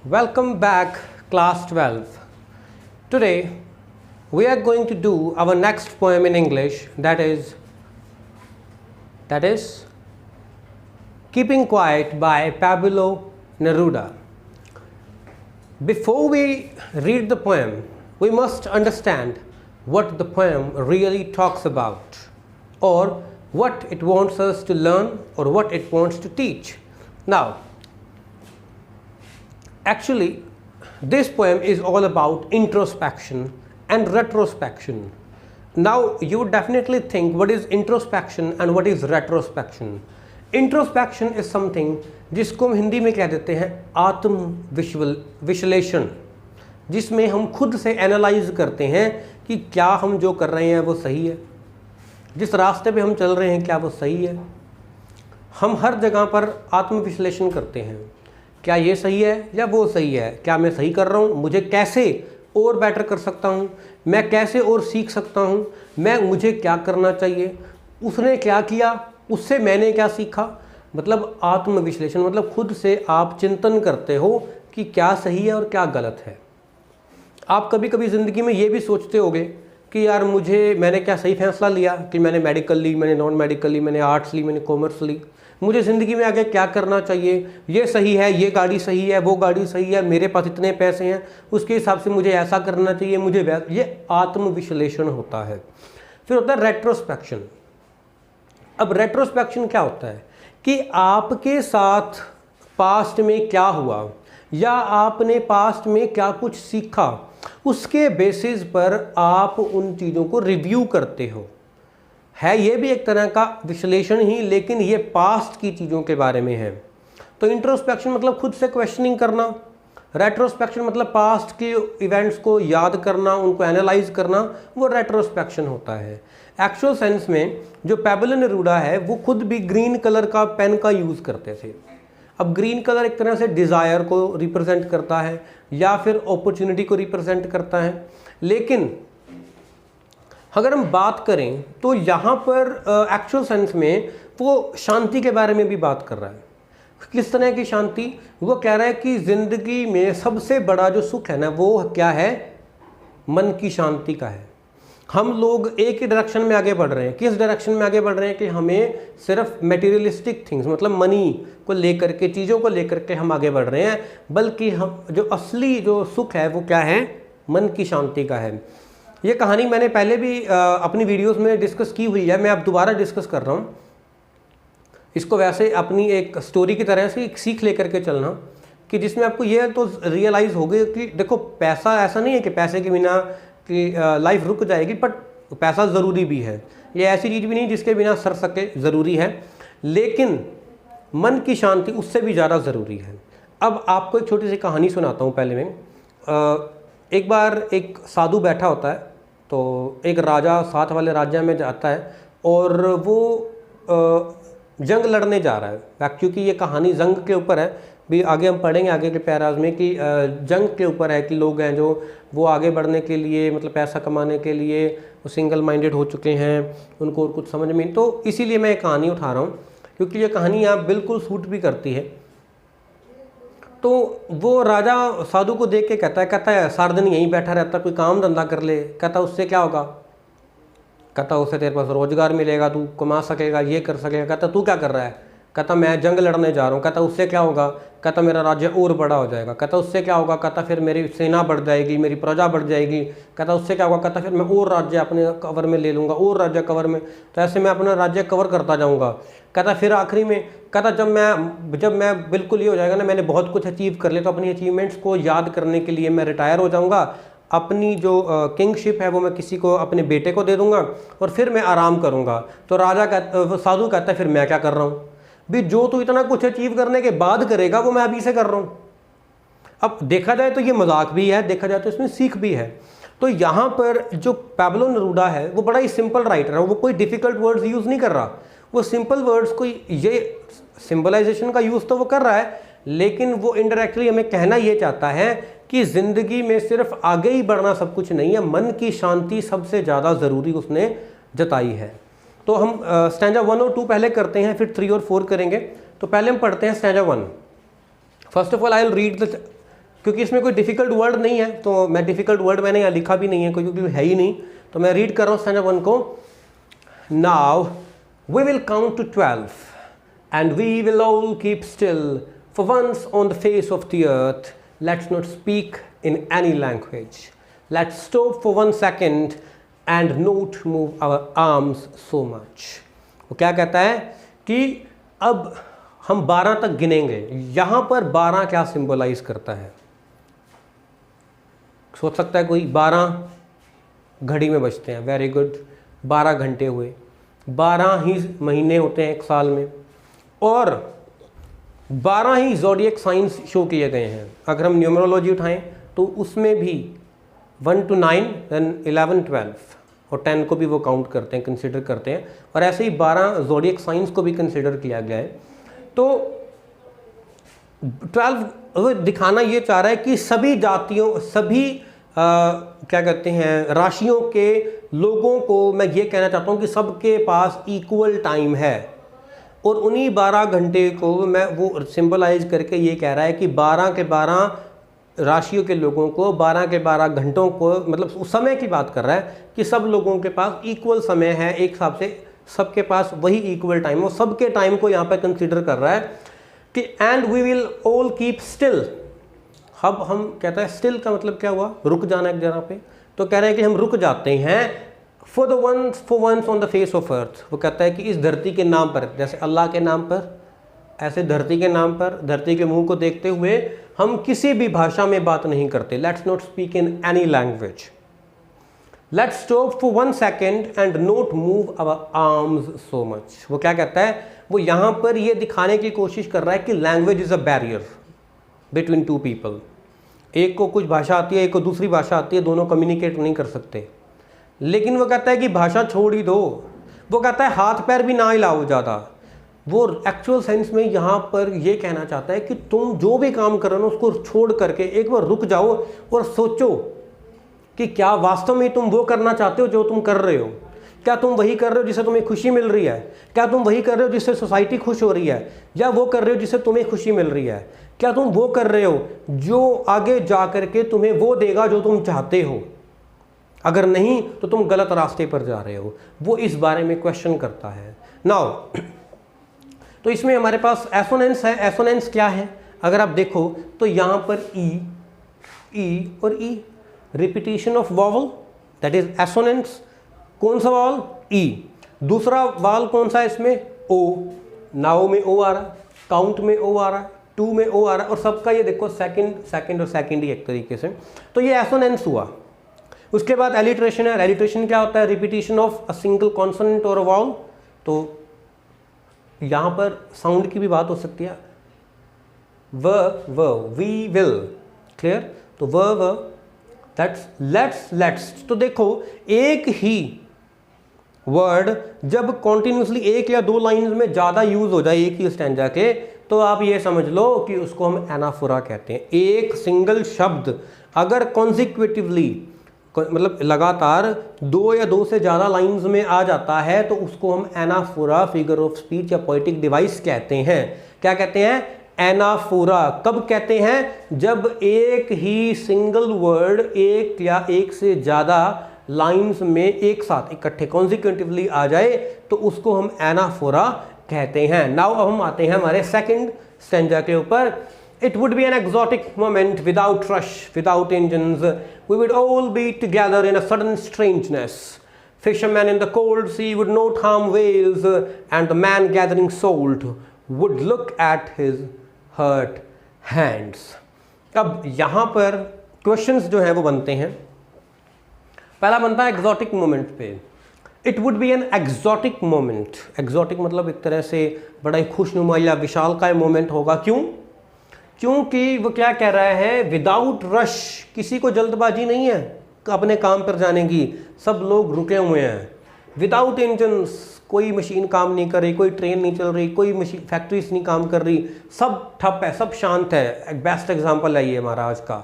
Welcome back, class 12. Today we are going to do our next poem in English, that is Keeping Quiet by Pablo Neruda. Before we read the poem, we must understand what the poem really talks about, or what it wants us to learn, or what it wants to teach. Now, actually, this poem is all about introspection and retrospection. Now, you would definitely think, what is introspection and what is retrospection? Introspection is something जिसको हम हिंदी में कह देते हैं आत्म विश्लेषण, जिसमें हम खुद से एनालाइज करते हैं कि क्या हम जो कर रहे हैं वो सही है, जिस रास्ते पे हम चल रहे हैं क्या वो सही है। हम हर जगह पर आत्म विश्लेषण करते हैं, क्या ये सही है या वो सही है, क्या मैं सही कर रहा हूँ, मुझे कैसे और बेटर कर सकता हूँ, मैं कैसे और सीख सकता हूँ, मुझे क्या करना चाहिए, उसने क्या किया, उससे मैंने क्या सीखा। मतलब आत्म विश्लेषण मतलब खुद से आप चिंतन करते हो कि क्या सही है और क्या गलत है। आप कभी कभी ज़िंदगी में ये भी सोचते होगे कि यार मैंने क्या सही फैसला लिया कि मैंने मेडिकल ली, मैंने नॉन मेडिकल ली, मैंने आर्ट्स ली, मैंने कॉमर्स ली, मुझे ज़िंदगी में आगे क्या करना चाहिए, ये सही है, ये गाड़ी सही है, वो गाड़ी सही है, मेरे पास इतने पैसे हैं, उसके हिसाब से मुझे ऐसा करना चाहिए, ये आत्म विश्लेषण होता है। फिर होता है रेट्रोस्पेक्शन। अब रेट्रोस्पेक्शन क्या होता है कि आपके साथ पास्ट में क्या हुआ या आपने पास्ट में क्या कुछ सीखा, उसके बेसिस पर आप उन चीज़ों को रिव्यू करते हो। है ये भी एक तरह का विश्लेषण ही, लेकिन ये पास्ट की चीज़ों के बारे में है। तो इंट्रोस्पेक्शन मतलब खुद से क्वेश्चनिंग करना, रेट्रोस्पेक्शन मतलब पास्ट के इवेंट्स को याद करना, उनको एनालाइज करना, वो रेट्रोस्पेक्शन होता है। एक्चुअल सेंस में जो पैब्लो नेरूडा है वो खुद भी ग्रीन कलर का पेन का यूज़ करते थे। अब ग्रीन कलर एक तरह से डिज़ायर को रिप्रेजेंट करता है या फिर अपॉर्चुनिटी को रिप्रेजेंट करता है, लेकिन अगर हम बात करें तो यहाँ पर एक्चुअल सेंस में वो शांति के बारे में भी बात कर रहा है। किस तरह की शांति? वो कह रहा है कि ज़िंदगी में सबसे बड़ा जो सुख है ना, वो क्या है? मन की शांति का है। हम लोग एक ही डायरेक्शन में आगे बढ़ रहे हैं। किस डायरेक्शन में आगे बढ़ रहे हैं कि हमें सिर्फ मटेरियलिस्टिक थिंग्स मतलब मनी को लेकर के, चीज़ों को लेकर के हम आगे बढ़ रहे हैं, बल्कि हम जो असली जो सुख है वो क्या है? मन की शांति का है। ये कहानी मैंने पहले भी अपनी वीडियोस में डिस्कस की हुई है, मैं अब दोबारा डिस्कस कर रहा हूँ इसको। वैसे अपनी एक स्टोरी की तरह से एक सीख लेकर के चलना कि जिसमें आपको ये तो रियलाइज़ हो गया कि देखो, पैसा ऐसा नहीं है कि पैसे के बिना कि लाइफ रुक जाएगी, बट पैसा ज़रूरी भी है। ये ऐसी चीज़ भी नहीं जिसके बिना सर सके, ज़रूरी है, लेकिन मन की शांति उससे भी ज़्यादा ज़रूरी है। अब आपको एक छोटी सी कहानी सुनाता हूँ। पहले में एक बार एक साधु बैठा होता है, तो एक राजा साथ वाले राज्य में जाता है और वो जंग लड़ने जा रहा है। क्योंकि ये कहानी जंग के ऊपर है, भी आगे हम पढ़ेंगे आगे के पैराज में कि जंग के ऊपर है कि लोग हैं जो वो आगे बढ़ने के लिए मतलब पैसा कमाने के लिए वो सिंगल माइंडेड हो चुके हैं, उनको और कुछ समझ में। तो इसीलिए मैं ये कहानी उठा रहा हूँ क्योंकि ये कहानी यहाँ बिल्कुल सूट भी करती है। तो वो राजा साधु को देख के कहता है सारा दिन यहीं बैठा रहता, कोई काम धंधा कर ले। कहता उससे क्या होगा? कहता उससे तेरे पास रोजगार मिलेगा, तू कमा सकेगा, ये कर सकेगा। कहता तू क्या कर रहा है? कहता मैं जंग लड़ने जा रहा हूँ। कहता उससे क्या होगा? कहता मेरा राज्य और बड़ा हो जाएगा। कहता उससे क्या होगा? कहता फिर मेरी सेना बढ़ जाएगी, मेरी प्रजा बढ़ जाएगी। कहता उससे क्या होगा? कहता फिर मैं और राज्य अपने कवर में ले लूँगा, और राज्य कवर में, तो ऐसे मैं अपना राज्य कवर करता जाऊँगा। कहता फिर आखिरी में कहता जब मैं बिल्कुल ये हो जाएगा ना, मैंने बहुत कुछ अचीव कर लिया, तो अपनी अचीवमेंट्स को याद करने के लिए मैं रिटायर हो जाऊँगा, अपनी जो किंगशिप है वो मैं किसी को, अपने बेटे को दे दूँगा और फिर मैं आराम करूँगा। तो साधु कहता है फिर मैं क्या कर रहा हूँ? भी जो तू इतना कुछ अचीव करने के बाद करेगा वो मैं अभी से कर रहा हूँ। अब देखा जाए तो ये मजाक भी है, देखा जाए तो इसमें सीख भी है। तो यहाँ पर जो पैब्लो नेरूडा है वो बड़ा ही सिंपल राइटर है, वो कोई डिफ़िकल्ट वर्ड्स यूज़ नहीं कर रहा, वो सिंपल वर्ड्स को, ये सिंबलाइजेशन का यूज़ तो वो कर रहा है, लेकिन वो इनडायरेक्टली हमें कहना ये चाहता है कि ज़िंदगी में सिर्फ आगे ही बढ़ना सब कुछ नहीं है, मन की शांति सबसे ज़्यादा ज़रूरी उसने जताई है। तो हम स्टैंजा 1 और 2 पहले करते हैं, फिर 3 और 4 करेंगे। तो पहले हम पढ़ते हैं stanza 1। First of all I will read the क्योंकि इसमें कोई डिफ़िकल्ट वर्ड नहीं है, तो मैं डिफ़िकल्ट वर्ड मैंने यहाँ लिखा भी नहीं है, क्योंकि है ही नहीं, तो मैं रीड कर रहा हूँ स्टैंडर्ड 1 को। Now we will count to 12 and we will all keep still for once on the face of the earth, let's not speak in any language, let's stop for 1 second and not move our arms so much. वो क्या कहता है कि अब हम 12 तक गिनेंगे। यहाँ पर 12 क्या सिंबलाइज करता है? सोच सकता है कोई, 12 घड़ी में बजते हैं, वेरी गुड, 12 घंटे हुए, 12 ही महीने होते हैं एक साल में, और 12 ही ज़ोडिएक साइंस शो किए गए हैं। अगर हम न्यूमरोलॉजी उठाएं तो उसमें भी 1 to 9, देन 11, 12 और 10 को भी वो काउंट करते हैं, कंसिडर करते हैं, और ऐसे ही 12 ज़ोडिएक साइंस को भी कंसिडर किया गया है। तो 12 दिखाना ये चाह रहा है कि सभी जातियों, सभी क्या कहते हैं, राशियों के लोगों को मैं ये कहना चाहता हूँ कि सबके पास इक्वल टाइम है, और उन्हीं 12 घंटे को मैं वो सिंबलाइज करके ये कह रहा है कि 12 के 12 राशियों के लोगों को 12 के 12 घंटों को, मतलब उस समय की बात कर रहा है कि सब लोगों के पास इक्वल समय है, एक हिसाब से सबके पास वही इक्वल टाइम हो, सबके टाइम को यहाँ पर कंसीडर कर रहा है कि and we will all keep still. अब हम कहता है स्टिल का मतलब क्या हुआ? रुक जाना एक जगह पे, तो कह रहे हैं कि हम रुक जाते हैं for once on the face of earth. वो कहता है कि इस धरती के नाम पर, जैसे अल्लाह के नाम पर, ऐसे धरती के नाम पर, धरती के मुंह को देखते हुए हम किसी भी भाषा में बात नहीं करते। Let's not speak in any language, let's stop for 1 second and not move our arms so much. वो क्या कहता है? वो यहाँ पर ये दिखाने की कोशिश कर रहा है कि language is a barrier between two people. एक को कुछ भाषा आती है, एक को दूसरी भाषा आती है, दोनों कम्युनिकेट नहीं कर सकते। लेकिन वो कहता है कि भाषा छोड़ ही दो, वो कहता है हाथ पैर भी ना हिलाओ ज़्यादा। वो एक्चुअल सेंस में यहाँ पर ये कहना चाहता है कि तुम जो भी काम कर रहे हो उसको छोड़ करके एक बार रुक जाओ और सोचो कि क्या वास्तव में तुम वो करना चाहते हो जो तुम कर रहे हो। क्या तुम वही कर रहे हो जिससे तुम्हें खुशी मिल रही है? क्या तुम वही कर रहे हो जिससे सोसाइटी खुश हो रही है, या वो कर रहे हो जिससे तुम्हें खुशी मिल रही है? क्या तुम वो कर रहे हो जो आगे जा करके तुम्हें वो देगा जो तुम चाहते हो? अगर नहीं तो तुम गलत रास्ते पर जा रहे हो। वो इस बारे में क्वेश्चन करता है। नाउ तो इसमें हमारे पास एसोनेंस है। एसोनेंस क्या है? अगर आप देखो तो यहाँ पर ई और E, repetition of vowel, that is assonance. कौन सा वॉवल? ई। दूसरा वॉवल कौन सा है इसमें? ओ। नाउ में ओ आ रहा है, काउंट में ओ आ रहा है, टू में ओ आ रहा है, और सबका ये देखो सेकंड और सेकंड ही एक तरीके से। तो ये एसोनेंस हुआ। उसके बाद एलिट्रेशन है। एलिट्रेशन क्या होता है? Repetition of a single consonant और अ वाउल। तो यहाँ पर साउंड की भी बात हो सकती है। We will, clear? तो दैट्स लेट्स। तो देखो एक ही वर्ड जब कॉन्टिन्यूसली एक या दो लाइंस में ज़्यादा यूज हो जाए एक ही स्टैंजा के, तो आप ये समझ लो कि उसको हम एनाफोरा कहते हैं। एक सिंगल शब्द अगर कॉन्सिक्यूटिवली, मतलब लगातार दो या दो से ज़्यादा लाइंस में आ जाता है, तो उसको हम एनाफोरा, फिगर ऑफ स्पीच या पोएटिक डिवाइस कहते हैं। क्या कहते हैं? एनाफोरा। कब कहते हैं? जब एक ही सिंगल वर्ड एक या एक से ज़्यादा लाइंस में एक साथ इकट्ठे कॉन्सिक्यूटिवली आ जाए, तो उसको हम एनाफोरा कहते हैं। नाउ अब हम आते हैं हमारे सेकंड स्टैंजा के ऊपर। It would be an exotic moment without rush, without engines. We would all be together in a sudden strangeness. Fishermen in the cold sea would not harm whales, and the man gathering salt would look at his hurt hands. अब यहाँ पर questions जो हैं वो बनते हैं। पहला बनता है एक्जॉटिक मोमेंट पे। It would be an exotic moment. Exotic मतलब एक तरह से बड़ा ही खुशनुमा या विशालकाय मोमेंट होगा। क्यों? क्योंकि वो क्या कह रहा है? विदाउट रश, किसी को जल्दबाजी नहीं है अपने काम पर जाने की, सब लोग रुके हुए हैं। विदाउट इंजन्स, कोई मशीन काम नहीं कर रही, कोई ट्रेन नहीं चल रही, कोई मशीन फैक्ट्रीज नहीं काम कर रही, सब ठप है, सब शांत है। एक बेस्ट एग्जांपल है ये हमारा आज का।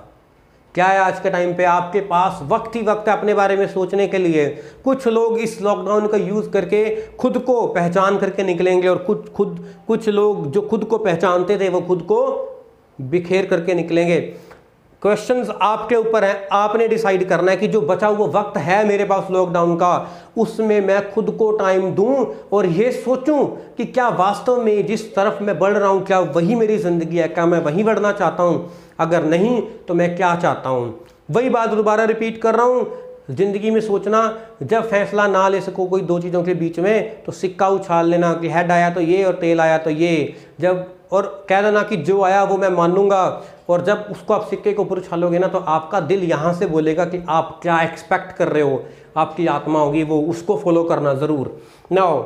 क्या है? आज के टाइम पे आपके पास वक्त ही वक्त है अपने बारे में सोचने के लिए। कुछ लोग इस लॉकडाउन का यूज़ करके खुद को पहचान करके निकलेंगे, और कुछ लोग जो खुद को पहचानते थे वो खुद को बिखेर करके निकलेंगे। क्वेश्चंस आपके ऊपर हैं, आपने डिसाइड करना है कि जो बचा हुआ वक्त है मेरे पास लॉकडाउन का, उसमें मैं खुद को टाइम दूं और ये सोचूं कि क्या वास्तव में जिस तरफ मैं बढ़ रहा हूं क्या वही मेरी ज़िंदगी है, क्या मैं वहीं बढ़ना चाहता हूं, अगर नहीं तो मैं क्या चाहता हूं। वही बात दोबारा रिपीट कर रहा हूं, ज़िंदगी में सोचना, जब फैसला ना ले सको कोई दो चीज़ों के बीच में तो सिक्का उछाल लेना कि हेड आया तो ये और टेल आया तो ये, जब और कह देना कि जो आया वो मैं मानूंगा, और जब उसको आप सिक्के के ऊपर उछालोगे ना तो आपका दिल यहाँ से बोलेगा कि आप क्या एक्सपेक्ट कर रहे हो, आपकी आत्मा होगी वो, उसको फॉलो करना ज़रूर। Now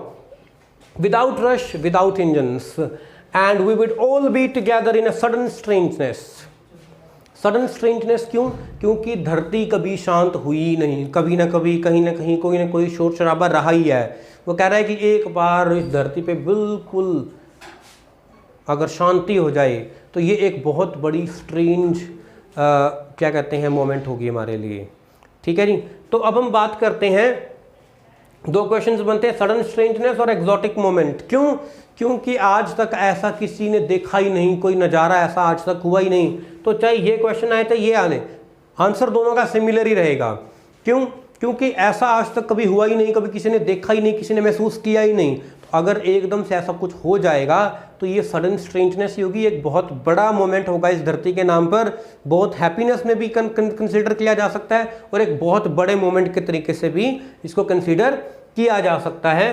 without rush without engines and we would all be together in a sudden strangeness. Sudden strangeness क्यों? क्योंकि धरती कभी शांत हुई नहीं, कभी ना कभी कहीं ना कहीं कोई ना कोई शोर शराबा रहा ही है। वो कह रहा है कि एक बार इस धरती पे बिल्कुल अगर शांति हो जाए तो ये एक बहुत बड़ी स्ट्रेंज क्या कहते हैं मोमेंट होगी हमारे लिए। ठीक है जी। तो अब हम बात करते हैं, दो क्वेश्चंस बनते हैं, सडन स्ट्रेंजनेस और एग्जॉटिक मोमेंट। क्यों? क्योंकि आज तक ऐसा किसी ने देखा ही नहीं, कोई नज़ारा ऐसा आज तक हुआ ही नहीं। तो चाहे ये क्वेश्चन आए चाहे ये आने, आंसर दोनों का सिमिलर ही रहेगा। क्यों? क्योंकि ऐसा आज तक कभी हुआ ही नहीं, कभी किसी ने देखा ही नहीं, किसी ने महसूस किया ही नहीं। तो अगर एकदम से ऐसा कुछ हो जाएगा तो ये सडन स्ट्रेंजनेस होगी, एक बहुत बड़ा मोमेंट होगा इस धरती के नाम पर, बहुत हैप्पीनेस में भी कंसिडर किया जा सकता है और एक बहुत बड़े मोमेंट के तरीके से भी इसको कंसिडर किया जा सकता है।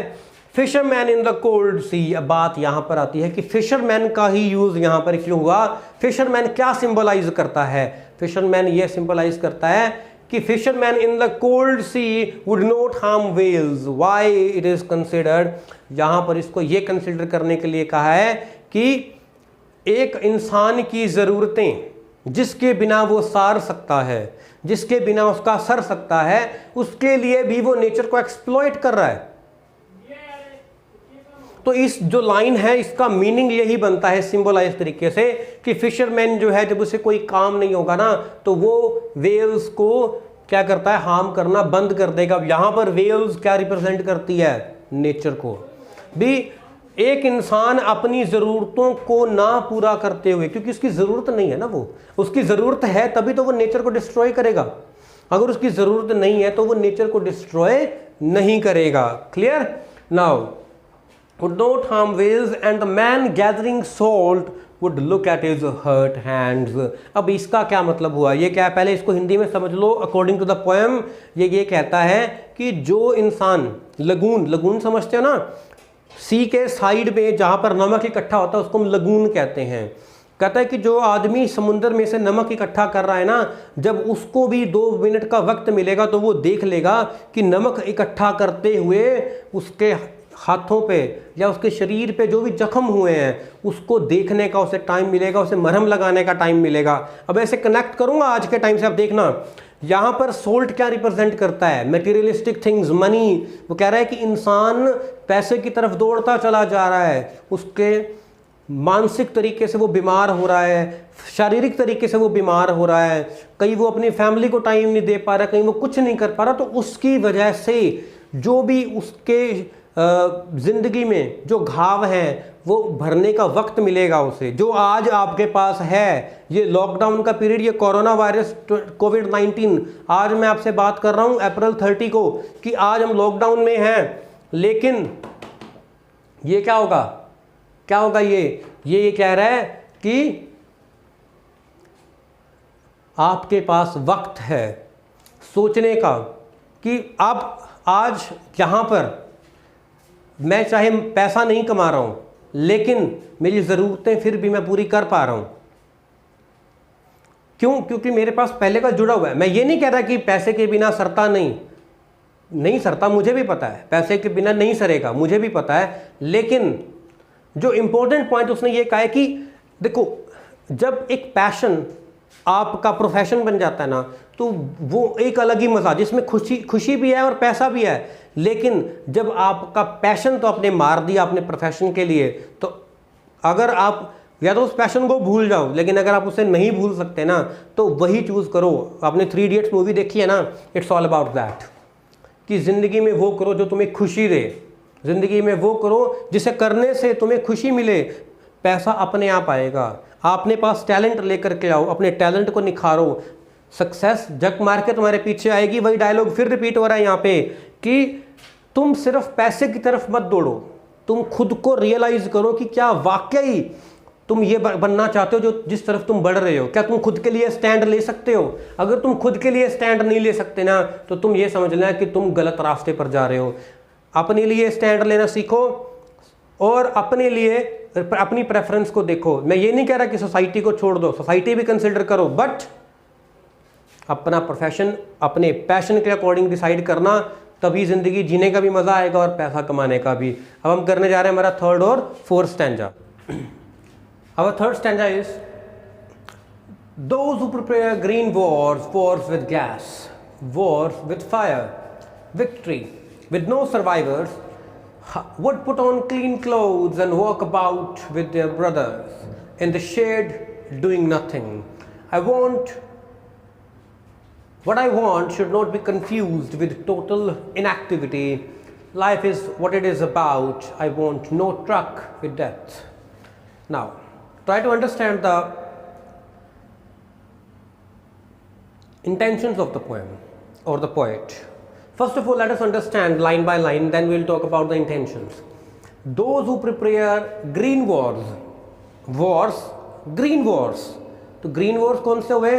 फिशरमैन इन द कोल्ड सी, अब बात यहाँ पर आती है कि फिशरमैन का ही यूज़ यहाँ पर क्यों हुआ। फिशरमैन क्या सिंबलाइज करता है? फिशरमैन ये सिंबलाइज करता है कि fisherman in the cold sea would not harm whales. Why it is considered, यहाँ पर इसको ये कंसिडर करने के लिए कहा है कि एक इंसान की ज़रूरतें जिसके बिना वो सार सकता है, जिसके बिना उसका सर सकता है, उसके लिए भी वो नेचर को एक्सप्लॉइट कर रहा है। तो इस जो लाइन है इसका मीनिंग यही बनता है सिंबलाइज तरीके से कि फिशरमैन जो है जब उसे कोई काम नहीं होगा ना तो वो वेल्स को क्या करता है, हार्म करना बंद कर देगा। यहाँ पर वेल्स क्या रिप्रेजेंट करती है? नेचर को भी। एक इंसान अपनी ज़रूरतों को ना पूरा करते हुए, क्योंकि उसकी ज़रूरत नहीं है ना, वो उसकी ज़रूरत है तभी तो वो नेचर को डिस्ट्रॉय करेगा। अगर उसकी ज़रूरत नहीं है तो वो नेचर को डिस्ट्रॉय नहीं करेगा। Clear? Now would not harm whales and the man gathering salt would look at his hurt hands। अब इसका क्या मतलब हुआ? ये क्या है? पहले इसको हिंदी में समझ लो। अकॉर्डिंग टू द पोएम ये कहता है कि जो इंसान लगून समझते हो ना, सी के साइड में जहाँ पर नमक इकट्ठा होता है उसको हम लगून कहते हैं। कहता है कि जो आदमी समुद्र में से नमक इकट्ठा कर रहा है ना, जब उसको भी 2 मिनट का वक्त मिलेगा तो वो देख लेगा कि नमक इकट्ठा करते हुए उसके हाथों पे या उसके शरीर पे जो भी जख्म हुए हैं उसको देखने का उसे टाइम मिलेगा, उसे मरहम लगाने का टाइम मिलेगा। अब ऐसे कनेक्ट करूंगा आज के टाइम से, आप देखना यहाँ पर सोल्ट क्या रिप्रेजेंट करता है? Materialistic things, money. वो कह रहा है कि इंसान पैसे की तरफ दौड़ता चला जा रहा है, उसके मानसिक तरीके से वो बीमार हो रहा है, शारीरिक तरीके से वो बीमार हो रहा है, कहीं वो अपनी फैमिली को टाइम नहीं दे पा रहा, कहीं वो कुछ नहीं कर पा रहा। तो उसकी वजह से जो भी उसके ज़िंदगी में जो घाव हैं वो भरने का वक्त मिलेगा उसे, जो आज आपके पास है। ये लॉकडाउन का पीरियड, ये कोरोना वायरस कोविड-19, आज मैं आपसे बात कर रहा हूँ अप्रैल 30 को कि आज हम लॉकडाउन में हैं, लेकिन ये क्या होगा? क्या होगा? ये कह रहा है कि आपके पास वक्त है सोचने का कि अब आज यहाँ पर मैं चाहे पैसा नहीं कमा रहा हूँ लेकिन मेरी ज़रूरतें फिर भी मैं पूरी कर पा रहा हूँ। क्यों? क्योंकि मेरे पास पहले का जुड़ा हुआ है। मैं ये नहीं कह रहा कि पैसे के बिना सरता नहीं सरता, मुझे भी पता है पैसे के बिना नहीं सरेगा, मुझे भी पता है। लेकिन जो इम्पोर्टेंट पॉइंट उसने ये कहा है कि देखो, जब एक पैशन आपका प्रोफेशन बन जाता है ना तो वो एक अलग ही मज़ा, जिसमें खुशी भी है और पैसा भी है। लेकिन जब आपका पैशन तो आपने मार दिया अपने प्रोफेशन के लिए, तो अगर आप या तो उस पैशन को भूल जाओ, लेकिन अगर आप उसे नहीं भूल सकते ना तो वही चूज़ करो। आपने 3 इडियट्स मूवी देखी है ना, इट्स ऑल अबाउट दैट कि ज़िंदगी में वो करो जो तुम्हें खुशी दे, ज़िंदगी में वो करो जिसे करने से तुम्हें खुशी मिले। पैसा अपने आप आएगा, अपने पास टैलेंट लेकर के आओ, अपने टैलेंट को निखारो, सक्सेस जग मार के तुम्हारे पीछे आएगी। वही डायलॉग फिर रिपीट हो रहा है यहाँ पे कि तुम सिर्फ पैसे की तरफ मत दौड़ो, तुम खुद को रियलाइज करो कि क्या वाकई तुम ये बनना चाहते हो जो जिस तरफ तुम बढ़ रहे हो। क्या तुम खुद के लिए स्टैंड ले सकते हो? अगर तुम खुद के लिए स्टैंड नहीं ले सकते ना, तो तुम ये समझ लेना कि तुम गलत रास्ते पर जा रहे हो। अपने लिए स्टैंड लेना सीखो और अपने लिए अपनी प्रेफरेंस को देखो। मैं ये नहीं कह रहा कि सोसाइटी को छोड़ दो, सोसाइटी भी कंसिडर करो, बट अपना प्रोफेशन अपने पैशन के अकॉर्डिंग डिसाइड करना, तभी जिंदगी जीने का भी मजा आएगा और पैसा कमाने का भी। अब हम करने जा रहे हैं हमारा थर्ड और fourth stanza. Our third stanza is, those who prepare green wars, wars with gas, wars with fire, victory with no survivors, would put on clean clothes and walk about with their brothers in the shade doing nothing. What I want should not be confused with total inactivity. Life is what it is about. I want no truck with death. Now, try to understand the intentions of the poem or the poet. First of all, let us understand line by line, then we will talk about the intentions. Those who prepare green wars, green wars. तो green wars कौन से हुए?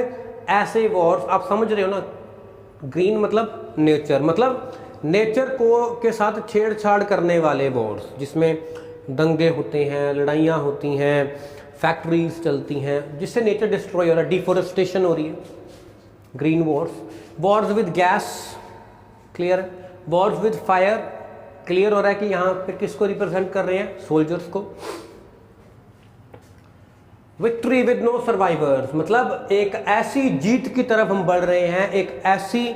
ऐसे wars, आप समझ रहे हो ना, green मतलब नेचर, मतलब नेचर को के साथ छेड़छाड़ करने वाले wars, जिसमें दंगे होते हैं, लड़ाइयाँ होती हैं, फैक्ट्रीज चलती हैं, जिससे नेचर डिस्ट्रॉय हो रहा है, डिफोरेस्टेशन हो रही है। Green Wars, Wars with gas, clear, Wars with fire, clear हो रहा है कि यहाँ पे किसको रिप्रेजेंट कर रहे हैं? सोल्जर्स को। विक्ट्री विद नो सर्वाइवर्स, मतलब एक ऐसी जीत की तरफ हम बढ़ रहे हैं, एक ऐसी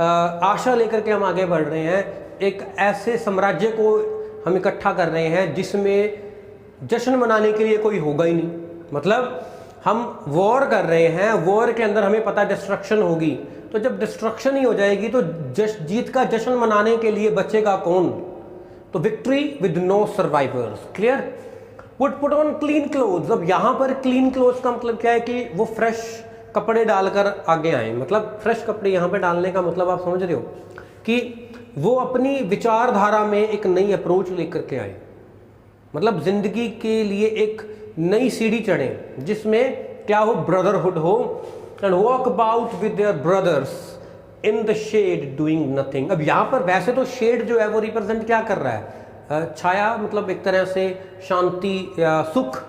आशा लेकर के हम आगे बढ़ रहे हैं, एक ऐसे साम्राज्य को हम इकट्ठा कर रहे हैं जिसमें जश्न मनाने के लिए कोई होगा ही नहीं। मतलब हम वॉर कर रहे हैं, वॉर के अंदर हमें पता डिस्ट्रक्शन होगी, तो जब डिस्ट्रक्शन ही हो जाएगी तो जीत का जश्न मनाने के लिए बचेगा कौन? तो victory with no survivors, clear. Would put on clean clothes, अब यहाँ पर क्लीन क्लोथ्स का मतलब क्या है कि वो फ्रेश कपड़े डालकर आगे आए। मतलब फ्रेश कपड़े यहाँ पे डालने का मतलब आप समझ रहे हो कि वो अपनी विचारधारा में एक नई अप्रोच लेकर के आए, मतलब जिंदगी के लिए एक नई सीढ़ी चढ़े जिसमें क्या हो? ब्रदरहुड हो। And walk about with their brothers in the shade doing nothing. अब यहाँ पर वैसे तो शेड जो है वो रिप्रेजेंट क्या कर रहा है? छाया, मतलब एक तरह से शांति या सुख।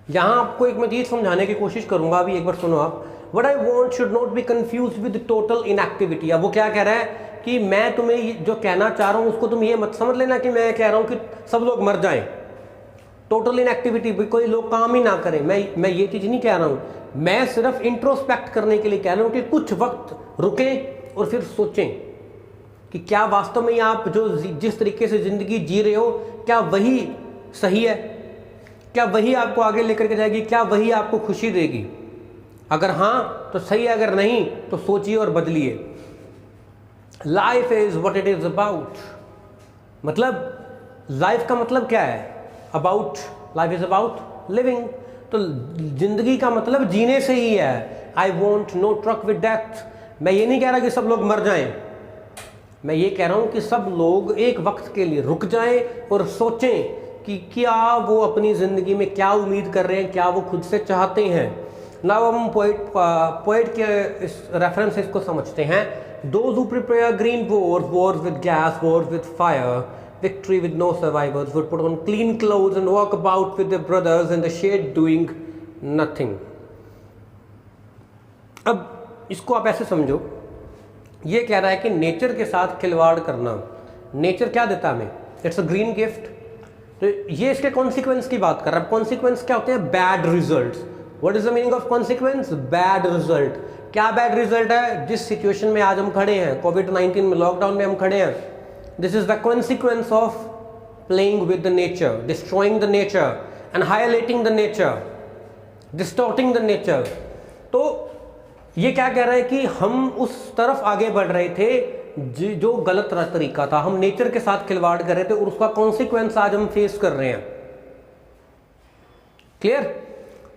यहाँ आपको एक मैं चीज समझाने की कोशिश करूंगा, अभी एक बार सुनो आप। What I want should not be confused with total inactivity। अब वो क्या कह रहा है कि मैं तुम्हें जो कहना चाह रहा हूँ उसको तुम ये मत समझ लेना कि मैं कह रहा हूँ कि सब लोग मर जाएं। टोटल इनएक्टिविटी, कोई लोग काम ही ना करें, मैं ये चीज़ नहीं कह रहा हूँ। मैं सिर्फ इंट्रोस्पेक्ट करने के लिए कह रहा हूँ कि कुछ वक्त रुकें और फिर सोचें कि क्या वास्तव में आप जो जिस तरीके से ज़िंदगी जी रहे हो, क्या वही सही है? क्या वही आपको आगे लेकर के जाएगी? क्या वही आपको खुशी देगी? अगर हाँ तो सही है, अगर नहीं तो सोचिए और बदलिए। Life is what it is about, मतलब लाइफ का मतलब क्या है? About, life is about living. तो जिंदगी का मतलब जीने से ही है। I want no truck with death. मैं ये नहीं कह रहा कि सब लोग मर जाएं, मैं ये कह रहा हूं कि सब लोग एक वक्त के लिए रुक जाएं और सोचें कि क्या वो अपनी जिंदगी में क्या उम्मीद कर रहे हैं, क्या वो खुद से चाहते हैं। नाउ हम पोएट के इस रेफरेंस इसको समझते हैं। Those who prepare green wars, wars with gas, wars with fire, victory with no survivors, would put on clean clothes and walk about with their brothers in the shade doing nothing। अब इसको आप ऐसे समझो, ये कह रहा है कि नेचर के साथ खिलवाड़ करना, नेचर क्या देता हमें? It's a green gift. तो ये इसके कॉन्सिक्वेंस की बात कर रहा है। कॉन्सिक्वेंस क्या होते हैं? Bad results. What is the meaning of consequence? Bad result. क्या बैड रिजल्ट है? जिस सिचुएशन में आज हम खड़े हैं, कोविड-19 में, लॉकडाउन में हम खड़े हैं, this is the consequence of playing with the nature, destroying the nature and highlighting the nature, distorting the nature. तो ये क्या कह रहा है कि हम उस तरफ आगे बढ़ रहे थे जो गलत तरीका था, हम नेचर के साथ खिलवाड़ कर रहे थे और उसका कॉन्सिक्वेंस आज हम फेस कर रहे हैं। क्लियर?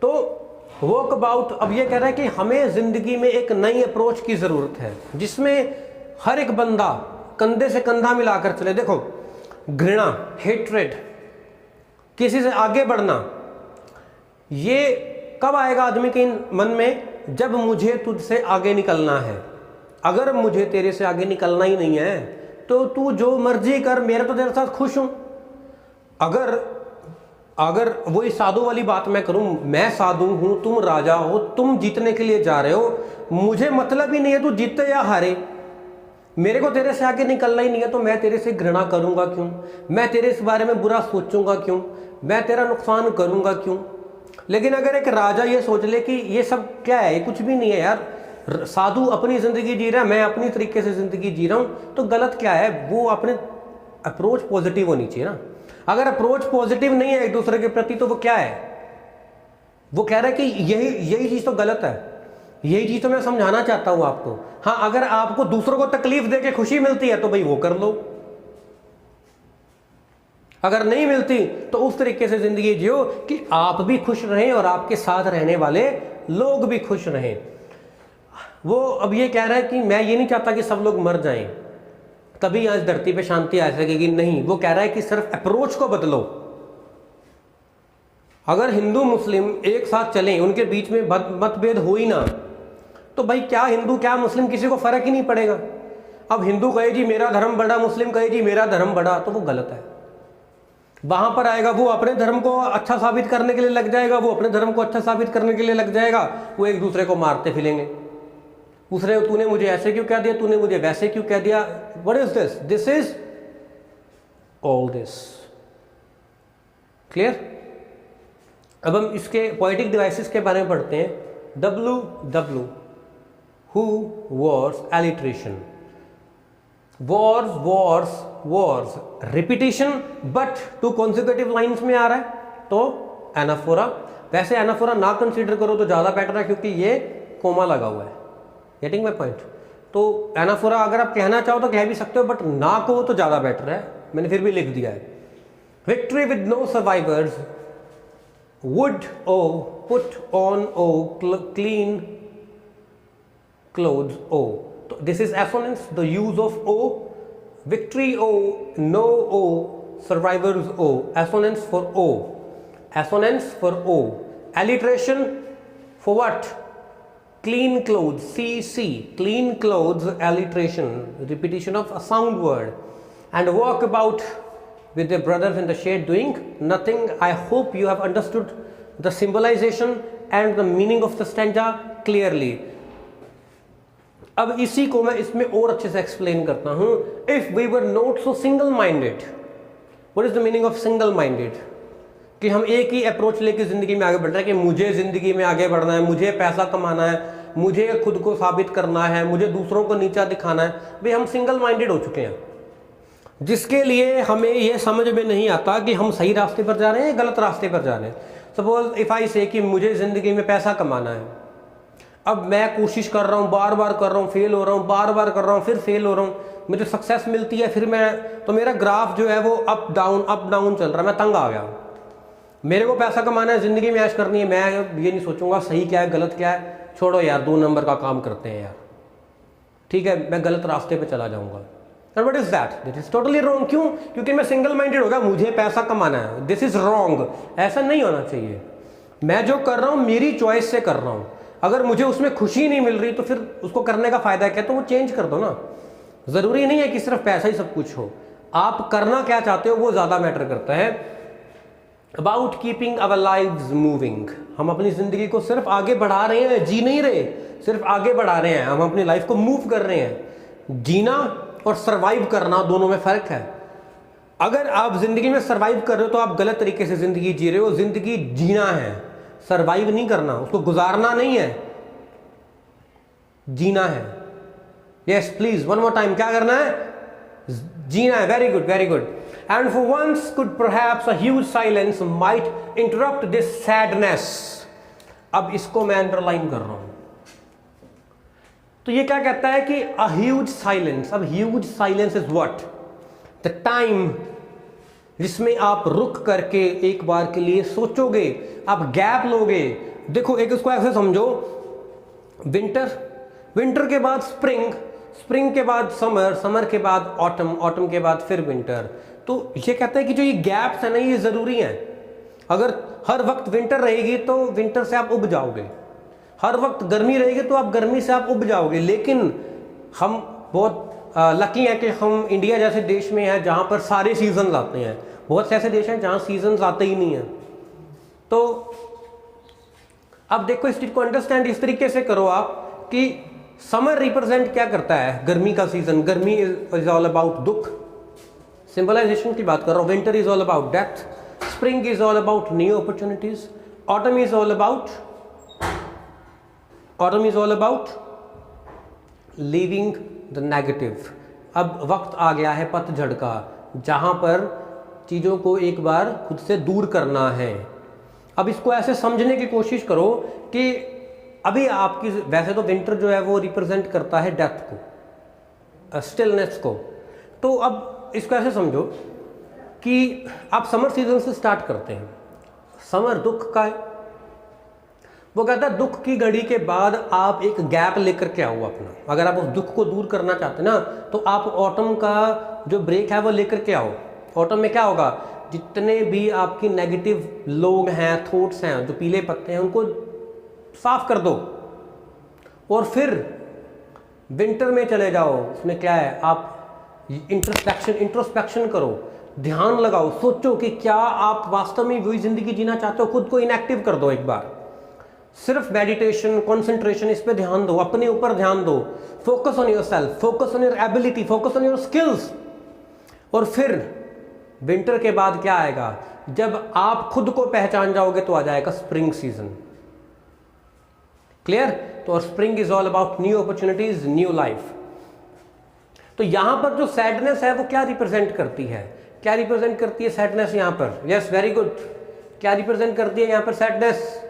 तो वॉक अबाउट अब ये कह रहा है कि हमें ज़िंदगी में एक नई अप्रोच की ज़रूरत है जिसमें हर एक बंदा कंधे से कंधा मिलाकर चले। देखो, घृणा, हेट्रेड, किसी से आगे बढ़ना, ये कब आएगा आदमी के मन में? जब मुझे तुझसे आगे निकलना है। अगर मुझे तेरे से आगे निकलना ही नहीं है तो तू जो मर्जी कर, मेरा तो तेरे साथ खुश हूं। अगर वही साधु वाली बात मैं करूं, मैं साधु हूं, तुम राजा हो, तुम जीतने के लिए जा रहे हो, मुझे मतलब ही नहीं है तू जीते या हारे, मेरे को तेरे से आगे निकलना ही नहीं है, तो मैं तेरे से घृणा करूंगा क्यों? मैं तेरे इस बारे में बुरा सोचूंगा क्यों? मैं तेरा नुकसान करूंगा क्यों? लेकिन अगर एक राजा ये सोच ले कि ये सब क्या है, ये कुछ भी नहीं है यार, साधु अपनी ज़िंदगी जी रहा है, मैं अपनी तरीके से ज़िंदगी जी रहा हूँ, तो गलत क्या है? वो अपने अप्रोच पॉजिटिव होनी चाहिए ना। अगर अप्रोच पॉजिटिव नहीं है एक दूसरे के प्रति तो वो क्या है? वो कह रहा है कि यही चीज़ तो गलत है। यही चीज़ तो मैं समझाना चाहता हूँ आपको। हाँ, अगर आपको दूसरों को तकलीफ दे के खुशी मिलती है तो भाई वो कर लो, अगर नहीं मिलती तो उस तरीके से जिंदगी जियो कि आप भी खुश रहें और आपके साथ रहने वाले लोग भी खुश रहें। वो अब ये कह रहा है कि मैं ये नहीं चाहता कि सब लोग मर जाएं, तभी आज धरती पे शांति आ सकेगी, नहीं। वो कह रहा है कि सिर्फ अप्रोच को बदलो। अगर हिंदू मुस्लिम एक साथ चलें, उनके बीच में मतभेद हो ही ना, तो भाई क्या हिंदू क्या मुस्लिम, किसी को फर्क ही नहीं पड़ेगा। अब हिंदू कहे जी मेरा धर्म बड़ा, मुस्लिम कहे जी मेरा धर्म बड़ा, तो वो गलत है। वहां पर आएगा, वो अपने धर्म को अच्छा साबित करने के लिए लग जाएगा, वो अपने धर्म को अच्छा साबित करने के लिए लग जाएगा, वो एक दूसरे को मारते फिरेंगे। दूसरे, तूने मुझे ऐसे क्यों कह दिया, तूने मुझे वैसे क्यों कह दिया। What is this? This is all this. Clear? अब हम इसके पोएटिक डिवाइसेस के बारे में पढ़ते हैं। WW, who was alliteration, wars, repetition but two consecutive lines में आ रहा है तो एनाफोरा। वैसे एनाफोरा ना कंसीडर करो तो ज़्यादा बेटर है क्योंकि ये कोमा लगा हुआ है। Getting my point? तो एनाफोरा अगर आप कहना चाहो तो कह भी सकते हो, बट ना कहो तो ज़्यादा बेटर है, मैंने फिर भी लिख दिया है। Victory with no survivors, would O, put on O, clean clothes O. So this is assonance, the use of O. Victory O, no O, survivors O. Assonance for O. Assonance for O. Alliteration for what? Clean clothes, CC. Clean clothes, alliteration, repetition of a sound word. And walk about with their brothers in the shade doing nothing. I hope you have understood the symbolization and the meaning of the stanza clearly. अब इसी को मैं इसमें और अच्छे से explain करता हूं। If we were not so single minded, what is the meaning of single minded? कि हम एक ही अप्रोच लेके जिंदगी में आगे बढ़ रहे हैं कि मुझे जिंदगी में आगे बढ़ना है, मुझे पैसा कमाना है, मुझे खुद को साबित करना है, मुझे दूसरों को नीचा दिखाना है। भाई हम सिंगल माइंडेड हो चुके हैं, जिसके लिए हमें यह समझ में नहीं आता कि हम सही रास्ते पर जा रहे हैं या गलत रास्ते पर जा रहे हैं। सपोज इफ आई से कि मुझे ज़िंदगी में पैसा कमाना है, अब मैं कोशिश कर रहा हूँ, बार बार कर रहा हूँ, फेल हो रहा हूँ, बार बार कर रहा हूँ, फिर फेल हो रहा हूँ, मुझे सक्सेस मिलती है, फिर तो मेरा ग्राफ जो है वो अप डाउन चल रहा है, मैं तंग आ गया। मेरे को पैसा कमाना है, ज़िंदगी में ऐश करनी है, मैं ये नहीं सोचूंगा सही क्या है गलत क्या है, छोड़ो यार 2 नंबर का काम करते हैं यार, ठीक है मैं गलत रास्ते पर चला जाऊँगा। And what is that? That is totally wrong. क्यों? क्योंकि मैं सिंगल माइंडेड हो गया, मुझे पैसा कमाना है, दिस इज रॉन्ग। ऐसा नहीं होना चाहिए। मैं जो कर रहा हूँ मेरी चॉइस से कर रहा हूँ, अगर मुझे उसमें खुशी नहीं मिल रही तो फिर उसको करने का फायदा क्या? तो वो चेंज कर दो ना। ज़रूरी नहीं है कि सिर्फ पैसा ही सब कुछ हो, आप करना क्या चाहते हो वो ज़्यादा मैटर करता है। About keeping our lives moving, हम अपनी ज़िंदगी को सिर्फ आगे बढ़ा रहे हैं, जी नहीं रहे, सिर्फ आगे बढ़ा रहे हैं, हम अपनी लाइफ को मूव कर रहे हैं। जीना और सरवाइव करना दोनों में फ़र्क है। अगर आप ज़िंदगी में सरवाइव कर रहे हो तो आप गलत तरीके से ज़िंदगी जी रहे हो। ज़िंदगी जीना है, सरवाइव नहीं करना, उसको गुजारना नहीं है, जीना है। Yes please one more time, क्या करना है? जीना है। Very good, very good. And for once could perhaps a huge silence might interrupt this sadness. अब इसको मैं अंडरलाइन कर रहा हूं। तो ये क्या कहता है कि अ ह्यूज साइलेंस। अब huge silence is what? The time जिसमें आप रुक करके एक बार के लिए सोचोगे, आप गैप लोगे, देखो एक इसको ऐसे समझो, विंटर, विंटर के बाद स्प्रिंग, स्प्रिंग के बाद समर, समर के बाद ऑटम, ऑटम के बाद फिर विंटर। तो ये कहता है कि जो ये गैप्स है ना ये ज़रूरी हैं। अगर हर वक्त विंटर रहेगी तो विंटर से आप उब जाओगे, हर वक्त गर्मी रहेगी तो आप गर्मी से आप उब जाओगे। लेकिन हम बहुत लकी हैं कि हम इंडिया जैसे देश में हैं जहाँ पर सारे सीजन आते हैं। बहुत से ऐसे देश हैं जहाँ सीजन आते ही नहीं हैं। तो अब देखो इस चीज़ को अंडरस्टैंड इस तरीके से करो आप कि समर रिप्रेजेंट क्या करता है, गर्मी का सीजन, गर्मी इज ऑल अबाउट दुख, सिंबलाइजेशन की बात कर रहा हूँ। Winter is all about death, spring is all about new opportunities, autumn is all about, autumn is all about leaving the negative. अब वक्त आ गया है पतझड़ का, जहां पर चीज़ों को एक बार खुद से दूर करना है। अब इसको ऐसे समझने की कोशिश करो कि अभी आपकी, वैसे तो विंटर जो है वो रिप्रेजेंट करता है डेथ को, स्टिलनेस को। तो अब इसको ऐसे समझो कि आप समर सीजन से स्टार्ट करते हैं। समर दुख का है, वो कहता है दुख की घड़ी के बाद आप एक गैप लेकर के आओ अपना। अगर आप उस दुख को दूर करना चाहते हैं ना तो आप ऑटम का जो ब्रेक है वो लेकर के आओ। ऑटम में क्या होगा, जितने भी आपकी नेगेटिव लोग हैं, थॉट्स हैं, जो पीले पत्ते हैं, उनको साफ कर दो। और फिर विंटर में चले जाओ, उसमें क्या है, आप इंट्रोस्पेक्शन करो, ध्यान लगाओ, सोचो कि क्या आप वास्तव में वही जिंदगी जीना चाहते हो। खुद को इनएक्टिव कर दो एक बार, सिर्फ मेडिटेशन, कंसंट्रेशन, इस पे ध्यान दो, अपने ऊपर ध्यान दो, focus on your self, focus on your ability, focus on your skills. और फिर विंटर के बाद क्या आएगा, जब आप खुद को पहचान जाओगे तो आ जाएगा स्प्रिंग सीजन। क्लियर? तो और spring is all about new opportunities, new life. तो यहां पर जो सैडनेस है वो क्या रिप्रेजेंट करती है, क्या रिप्रेजेंट करती है सैडनेस यहां पर? Yes, very good. क्या रिप्रेजेंट करती है यहां पर सैडनेस?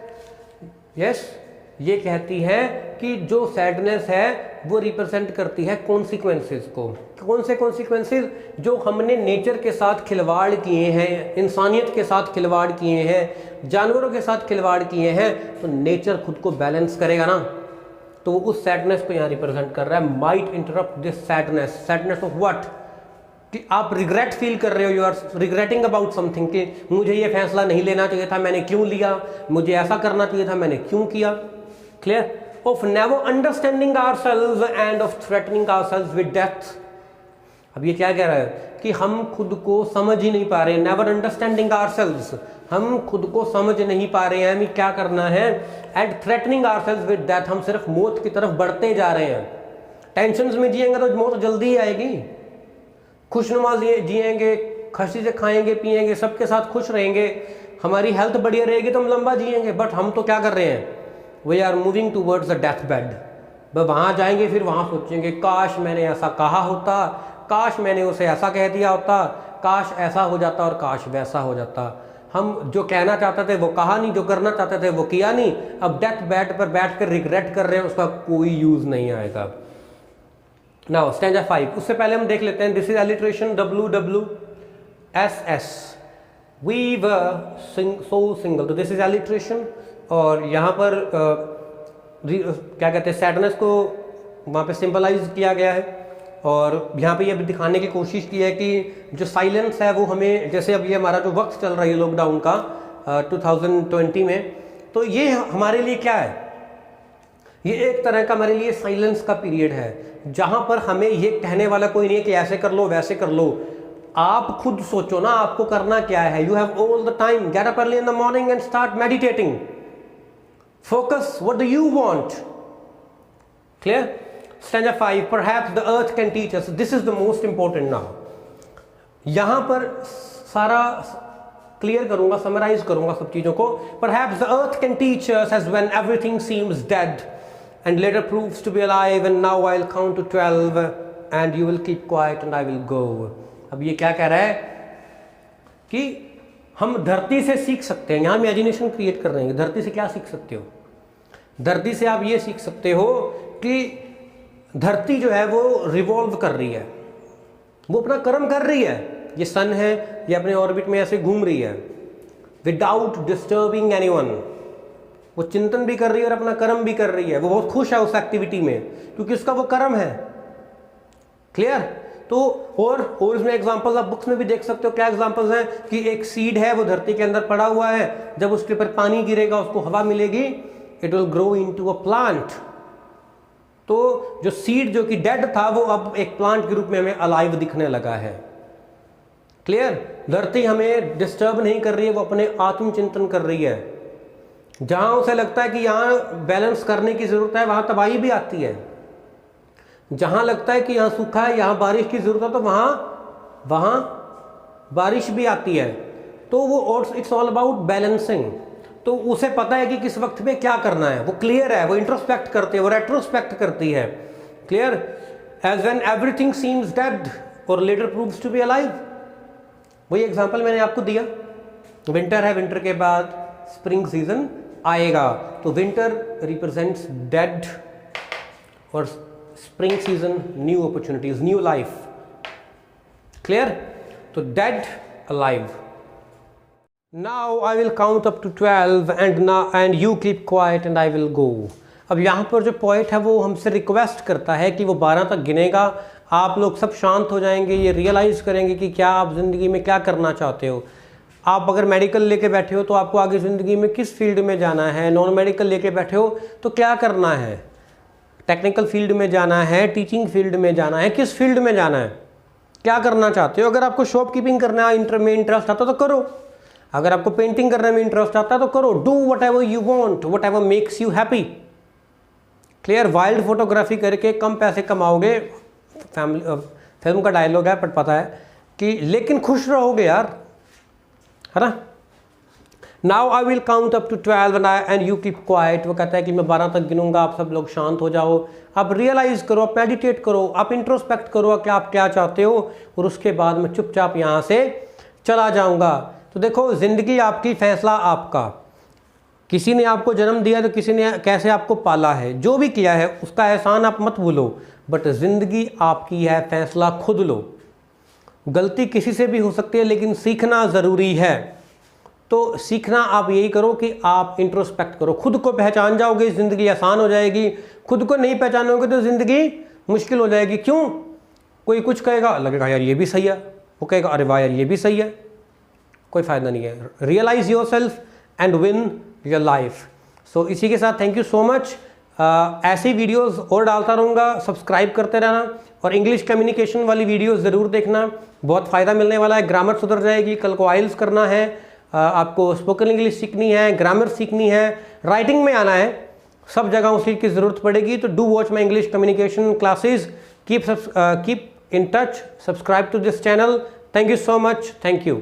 यस, ये कहती है कि जो सैडनेस है वो रिप्रेजेंट करती है कॉन्सिक्वेंसेस को। कौन से कॉन्सिक्वेंसेस? जो हमने नेचर के साथ खिलवाड़ किए हैं, इंसानियत के साथ खिलवाड़ किए हैं, जानवरों के साथ खिलवाड़ किए हैं, तो नेचर खुद को बैलेंस करेगा ना। तो वो उस सैडनेस को यहाँ रिप्रेजेंट कर रहा है। Might interrupt this sadness, sadness of what? कि आप रिग्रेट फील कर रहे हो, you are regretting about something, कि मुझे ये फैसला नहीं लेना चाहिए था, मैंने क्यों लिया, मुझे ऐसा करना चाहिए था, मैंने क्यों किया। Clear? Of never understanding ourselves end of threatening ourselves with death. अब ये क्या कह रहा है कि हम खुद को समझ ही नहीं पा रहे, नेवर अंडरस्टैंडिंग आवरसेल्व्स, हम खुद को समझ नहीं पा रहे हैं हमें क्या करना है, and threatening ourselves with death, हम सिर्फ मौत की तरफ बढ़ते जा रहे हैं। टेंशंस में जिएंगे तो मौत जल्दी ही आएगी, खुशनुमा जिएंगे, खुशी से खाएंगे पिएंगे, सबके साथ खुश रहेंगे, हमारी हेल्थ बढ़िया रहेगी तो हम लंबा जिएंगे। बट हम तो क्या कर रहे हैं, we are moving towards the death bed. वह वहाँ जाएंगे, फिर वहाँ सोचेंगे काश मैंने ऐसा कहा होता, काश मैंने उसे ऐसा कह दिया होता, काश ऐसा हो जाता और काश वैसा हो जाता। हम जो कहना चाहते थे वो कहा नहीं, जो करना चाहते थे वो किया नहीं। अब डेथ बेड पर बैठ कर रिग्रेट कर रहे हैं, उसका कोई यूज नहीं आएगा। नाउ स्टैंजा 5, उससे पहले हम देख लेते हैं, this is alliteration WWSS, we were so single. तो दिस इज एलिट्रेशन, और यहाँ पर क्या कहते हैं, सैडनेस को वहाँ पे सिंपलाइज किया गया है। और यहाँ पे ये भी दिखाने की कोशिश की है कि जो साइलेंस है वो हमें, जैसे अब ये हमारा जो वक्त चल रहा है लॉकडाउन का 2020 में, तो ये हमारे लिए क्या है, ये एक तरह का हमारे लिए साइलेंस का पीरियड है, जहाँ पर हमें ये कहने वाला कोई नहीं है कि ऐसे कर लो वैसे कर लो। आप खुद सोचो ना आपको करना क्या है। You have all the time, get up early in the morning and start meditating, focus, what do you want. Clear? Stanza 5, perhaps the earth can teach us. This is the most important now. यहाँ पर सारा clear करूंगा, summarise करूंगा सब चीज़ों को। Perhaps the earth can teach us as when everything seems dead and later proves to be alive, and now I'll count to 12 and you will keep quiet and I will go. अब ये क्या कह रहा है कि हम धरती से सीख सकते हैं। यहाँ इमेजिनेशन क्रिएट कर रहे हैं। धरती से क्या सीख सकते हो? धरती से आप ये सीख सकते हो कि धरती जो है वो रिवॉल्व कर रही है, वो अपना कर्म कर रही है। ये सन है, ये अपने ऑर्बिट में ऐसे घूम रही है विदाउट डिस्टर्बिंग एनीवन। वो चिंतन भी कर रही है और अपना कर्म भी कर रही है, वो बहुत खुश है उस एक्टिविटी में क्योंकि उसका वो कर्म है। क्लियर? तो और इसमें एग्जांपल्स आप बुक्स में भी देख सकते हो। क्या एग्जांपल्स हैं कि एक सीड है, वो धरती के अंदर पड़ा हुआ है, जब उसके ऊपर पानी गिरेगा, उसको हवा मिलेगी, it will grow into a plant. तो जो सीड जो कि डेड था वो अब एक प्लांट के रूप में हमें अलाइव दिखने लगा है। क्लियर? धरती हमें डिस्टर्ब नहीं कर रही है, वो अपने आत्मचिंतन कर रही है। जहां उसे लगता है कि यहाँ बैलेंस करने की जरूरत है, वहां तबाही भी आती है। जहां लगता है कि यहाँ सूखा है, यहाँ बारिश की जरूरत है, तो वहां बारिश भी आती है। तो वो इट्स ऑल अबाउट बैलेंसिंग। तो उसे पता है कि किस वक्त में क्या करना है, वो क्लियर है, वो इंट्रोस्पेक्ट करती है, वो रेट्रोस्पेक्ट करती है। Clear? As when everything seems dead और later proves to be alive. वही एग्जांपल मैंने आपको दिया। विंटर है, विंटर के बाद स्प्रिंग सीजन आएगा, तो विंटर रिप्रेजेंट्स डेड और spring season new opportunities, new life. Clear? तो dead, alive. Now I will count up to 12 and you keep quiet and I will go. अब यहाँ पर जो पोएट है वो हमसे रिक्वेस्ट करता है कि वो 12 तक गिनेगा, आप लोग सब शांत हो जाएंगे, ये रियलाइज़ करेंगे कि क्या आप ज़िंदगी में क्या करना चाहते हो। आप अगर मेडिकल लेके बैठे हो तो आपको आगे ज़िंदगी में किस फील्ड में जाना है, नॉन मेडिकल लेके बैठे हो तो क्या करना है, टेक्निकल फील्ड में जाना है, टीचिंग फील्ड में जाना है, किस फील्ड में जाना है, क्या करना चाहते हो। अगर आपको शॉपकीपिंग करना है में इंटरेस्ट आता तो करो, अगर आपको पेंटिंग करने में इंटरेस्ट आता है तो करो। Do whatever you want, whatever makes you happy. Clear? Wild photography करके कम पैसे कमाओगे, फिल्म का डायलॉग है बट पता है कि, लेकिन खुश रहोगे यार, है ना। Now I will count up to 12 and you keep quiet. वो कहता है कि मैं 12 तक गिनूंगा, आप सब लोग शांत हो जाओ, आप रियलाइज करो, आप मेडिटेट करो, आप इंट्रोस्पेक्ट करो कि आप क्या चाहते हो, और उसके बाद मैं चुपचाप यहाँ से चला जाऊँगा। तो देखो, ज़िंदगी आपकी, फैसला आपका। किसी ने आपको जन्म दिया तो किसी ने कैसे आपको पाला है, जो भी किया है उसका एहसान आप मत भूलो, बट ज़िंदगी आपकी है, फैसला खुद लो। गलती किसी से भी हो सकती है लेकिन सीखना ज़रूरी है। तो सीखना आप यही करो कि आप इंट्रोस्पेक्ट करो, खुद को पहचान जाओगे, ज़िंदगी आसान हो जाएगी। खुद को नहीं पहचानोगे तो ज़िंदगी मुश्किल हो जाएगी। क्यों? कोई कुछ कहेगा, लगेगा यार ये भी सही है, वो कहेगा अरे वाह यार ये भी सही है, कोई फ़ायदा नहीं है। Realise yourself and win your life. So इसी के साथ थैंक यू सो मच। ऐसी वीडियोस और डालता रहूँगा, सब्सक्राइब करते रहना, और इंग्लिश कम्युनिकेशन वाली वीडियोस ज़रूर देखना, बहुत फ़ायदा मिलने वाला है। ग्रामर सुधर जाएगी, कल को आइल्स करना है, आपको स्पोकन इंग्लिश सीखनी है, ग्रामर सीखनी है, राइटिंग में आना है, सब जगह उस चीज़ की ज़रूरत पड़ेगी। तो do watch my English communication classes, keep in touch, subscribe to this channel. Thank you so much, thank you.